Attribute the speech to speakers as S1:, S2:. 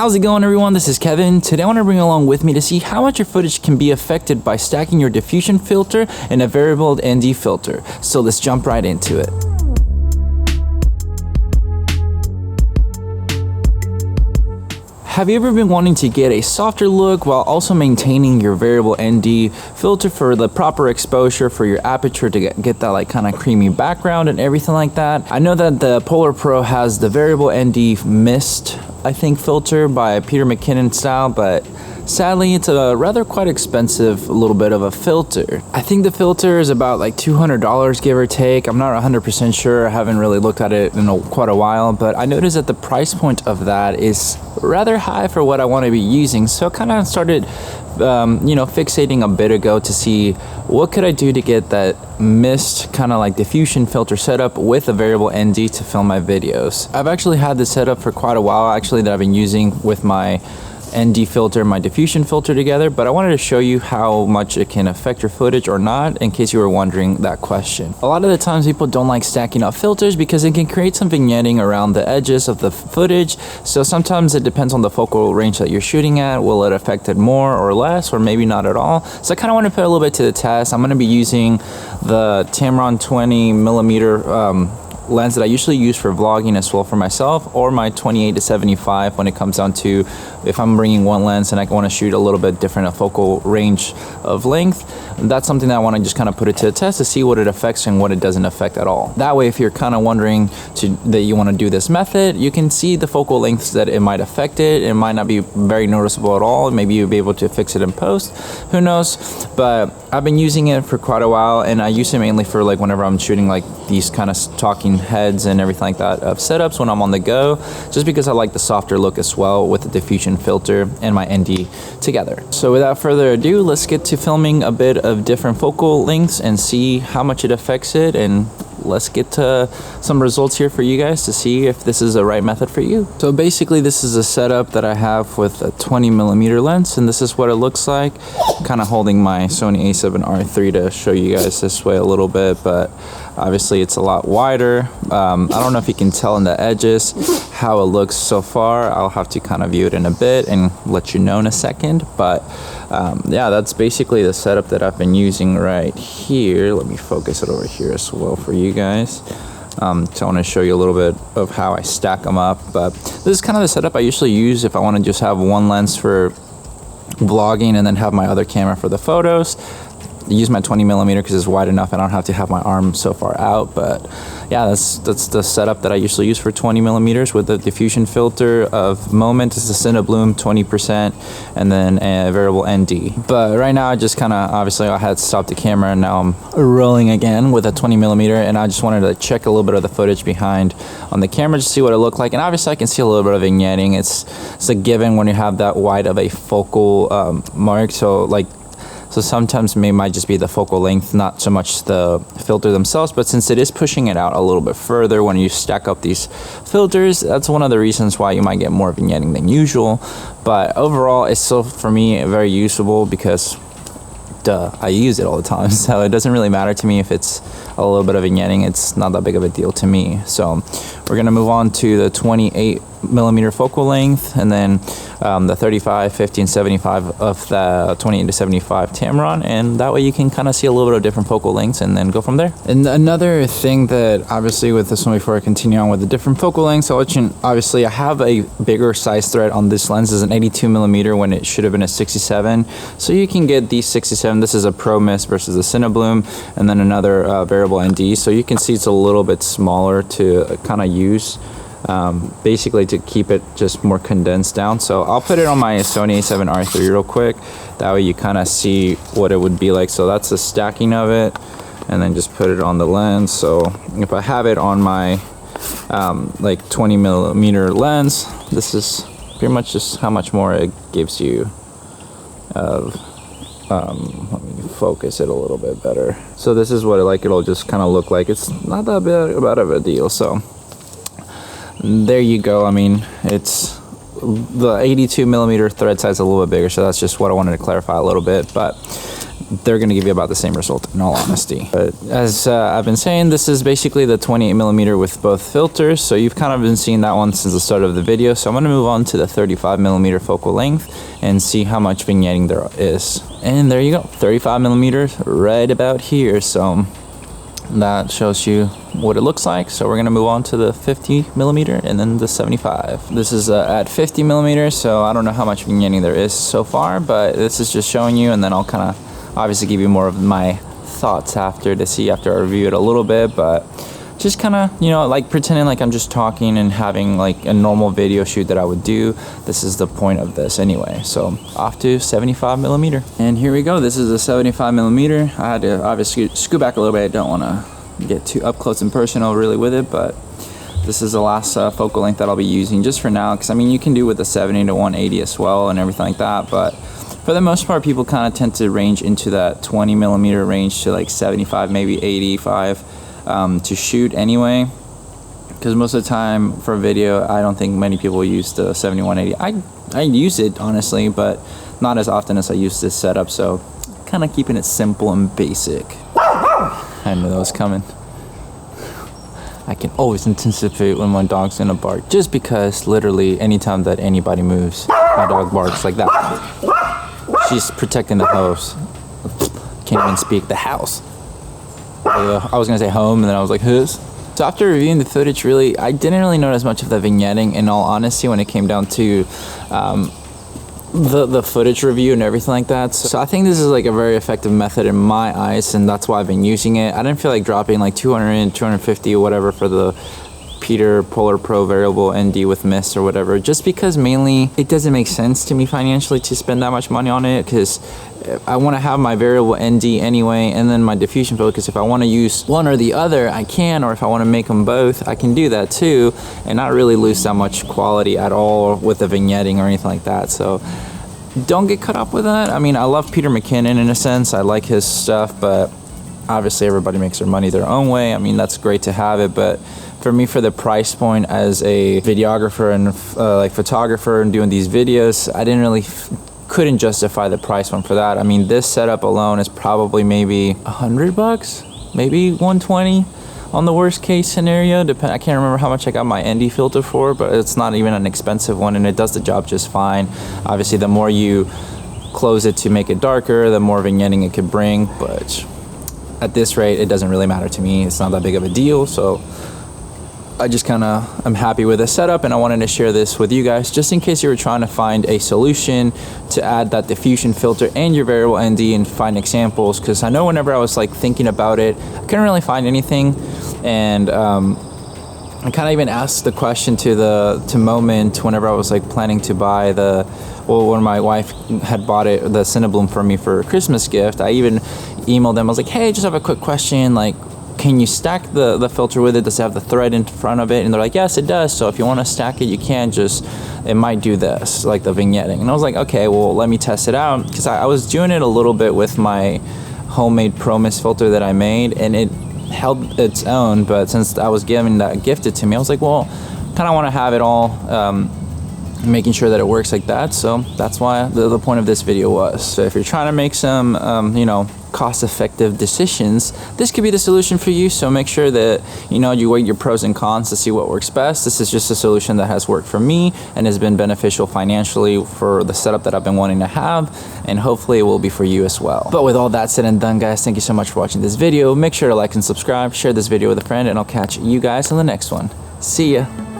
S1: How's it going, everyone? This is Kevin. Today I want to bring along with me to see how much your footage can be affected by stacking your diffusion filter and a variable ND filter. So let's jump right into it. Have you ever been wanting to get a softer look while also maintaining your variable ND filter for the proper exposure for your aperture to get that like kind of creamy background and everything like that? I know that the Polar Pro has the variable ND mist, I think, filter by Peter McKinnon style, but sadly it's a rather quite expensive little bit of a filter. I think the filter is about like $200 give or take. I'm not 100% sure. I haven't really looked at it in quite a while, but I noticed that the price point of that is rather high for what I want to be using. So I kind of started fixating a bit ago to see what could I do to get that mist kind of like diffusion filter setup with a variable ND to film my videos. I've actually had this setup for quite a while actually, that I've been using with my ND filter and my diffusion filter together, but I wanted to show you how much it can affect your footage or not, in case you were wondering that question. A lot of the times people don't like stacking up filters because it can create some vignetting around the edges of the footage. So sometimes it depends on the focal range that you're shooting at. Will it affect it more or less, or maybe not at all? So I kind of want to put a little bit to the test. I'm going to be using the Tamron 20mm lens that I usually use for vlogging as well for myself, or my 28-75 when it comes down to if I'm bringing one lens and I want to shoot a little bit different a focal range of length. That's something that I want to just kind of put it to the test to see what it affects and what it doesn't affect at all. That way, if you're kind of wondering that you want to do this method, you can see the focal lengths that it might affect it. It might not be very noticeable at all. Maybe you'll be able to fix it in post, who knows? But I've been using it for quite a while, and I use it mainly for like whenever I'm shooting like these kind of talking heads and everything like that of setups when I'm on the go, just because I like the softer look as well with the diffusion filter and my ND together. So without further ado, let's get to filming a bit of different focal lengths and see how much it affects it, and let's get to some results here for you guys to see if this is the right method for you. So basically this is a setup that I have with a 20mm lens, and this is what it looks like. Kind of holding my Sony A7iii to show you guys this way a little bit, but obviously it's a lot wider. I don't know if you can tell in the edges how it looks so far. I'll have to kind of view it in a bit and let you know in a second, but yeah, that's basically the setup that I've been using right here. Let me focus it over here as well for you guys. So I want to show you a little bit of how I stack them up, but this is kind of the setup I usually use if I want to just have one lens for vlogging and then have my other camera for the photos. I use my 20mm because it's wide enough and I don't have to have my arm so far out. But yeah, that's the setup that I usually use for 20mm with the diffusion filter of Moment. It's the Cinebloom 20% and then a variable ND. But right now I just kind of, obviously I had to stop the camera and now I'm rolling again with a 20mm, and I just wanted to check a little bit of the footage behind on the camera to see what it looked like. And obviously I can see a little bit of vignetting. It's a given when you have that wide of a focal mark. So sometimes it might just be the focal length, not so much the filter themselves, but since it is pushing it out a little bit further when you stack up these filters, that's one of the reasons why you might get more vignetting than usual. But overall, it's still, for me, very usable because I use it all the time. So it doesn't really matter to me if it's a little bit of vignetting. It's not that big of a deal to me. So we're going to move on to the 28mm focal length, and then the 35, 50, and 75 of the 28-75 Tamron, and that way you can kind of see a little bit of different focal lengths and then go from there. And another thing that obviously with this one, before I continue on with the different focal lengths, obviously I have a bigger size thread on this lens. It's an 82mm when it should have been a 67. So you can get these 67. This is a Pro Mist versus the Cinebloom, and then another variable ND. So you can see it's a little bit smaller to kind of use. Basically to keep it just more condensed down. So I'll put it on my Sony A7iii real quick. That way you kind of see what it would be like. So that's the stacking of it, and then just put it on the lens. So if I have it on my like 20mm lens, this is pretty much just how much more it gives you of let me focus it a little bit better. So this is what it'll just kind of look like. It's not that bad of a deal. So there you go. I mean, it's the 82mm thread size is a little bit bigger, so that's just what I wanted to clarify a little bit. But they're going to give you about the same result, in all honesty. But as I've been saying, this is basically the 28mm with both filters, so you've kind of been seeing that one since the start of the video. So I'm going to move on to the 35mm focal length and see how much vignetting there is. And there you go, 35mm right about here. So that shows you what it looks like. So we're gonna move on to the 50mm and then the 75. This is at 50mm, so I don't know how much vignetting there is so far, but this is just showing you, and then I'll kind of obviously give you more of my thoughts after I review it a little bit. But just kind of, you know, like pretending like I'm just talking and having like a normal video shoot that I would do. This is the point of this anyway. So off to 75mm. And here we go. This is a 75mm. I had to obviously scoot back a little bit. I don't want to get too up close and personal really with it, but this is the last focal length that I'll be using just for now, because I mean you can do with the 70 to 180 as well and everything like that, but for the most part people kind of tend to range into that 20mm range to like 75, maybe 85 to shoot anyway, because most of the time for video I don't think many people use the 70-180. I use it honestly, but not as often as I use this setup, so kind of keeping it simple and basic. I knew that was coming. I can always anticipate when my dog's gonna bark, just because literally anytime that anybody moves, my dog barks like that. She's protecting the house. Can't even speak, the house. I was gonna say home, and then I was like, his. So after reviewing the footage, really, I didn't really notice much of the vignetting, in all honesty, when it came down to the footage review and everything like that. So I think this is like a very effective method in my eyes, and that's why I've been using it. I didn't feel like dropping like 200, 250 or whatever for the Peter Polar Pro variable ND with mist or whatever, just because mainly it doesn't make sense to me financially to spend that much money on it, because I want to have my variable ND anyway, and then my diffusion focus. If I want to use one or the other, I can, or if I want to make them both, I can do that too, and not really lose that much quality at all with the vignetting or anything like that. So don't get caught up with that. I mean, I love Peter McKinnon in a sense. I like his stuff, but obviously everybody makes their money their own way. I mean, that's great to have it, but for me, for the price point as a videographer and like photographer and doing these videos, I didn't really couldn't justify the price point for that. I mean, this setup alone is probably maybe $100, maybe 120 on the worst case scenario. I can't remember how much I got my ND filter for, but it's not even an expensive one, and it does the job just fine. Obviously, the more you close it to make it darker, the more vignetting it could bring, but at this rate, it doesn't really matter to me. It's not that big of a deal, so I just I'm happy with the setup, and I wanted to share this with you guys just in case you were trying to find a solution to add that diffusion filter and your variable ND and find examples, because I know whenever I was like thinking about it, I couldn't really find anything. And I kind of even asked the question to Moment whenever I was like planning to buy when my wife had bought the Cinebloom for me for a Christmas gift. I even emailed them. I was like, hey, just have a quick question, like, can you stack the filter with it? Does it have the thread in front of it? And they're like, yes, it does. So if you want to stack it, you can. Just, it might do this, like the vignetting. And I was like, okay, well, let me test it out, because I was doing it a little bit with my homemade Pro Mist filter that I made, and it held its own. But since I was given that gifted to me, I was like, well, kind of want to have it all, making sure that it works like that. So that's why the point of this video was. So if you're trying to make some, you know, cost-effective decisions, this could be the solution for you. So make sure that you weigh your pros and cons to see what works best. This is just a solution that has worked for me and has been beneficial financially for the setup that I've been wanting to have, and hopefully it will be for you as well. But with all that said and done, guys, thank you so much for watching this video. Make sure to like and subscribe, share this video with a friend, and I'll catch you guys on the next one. See ya.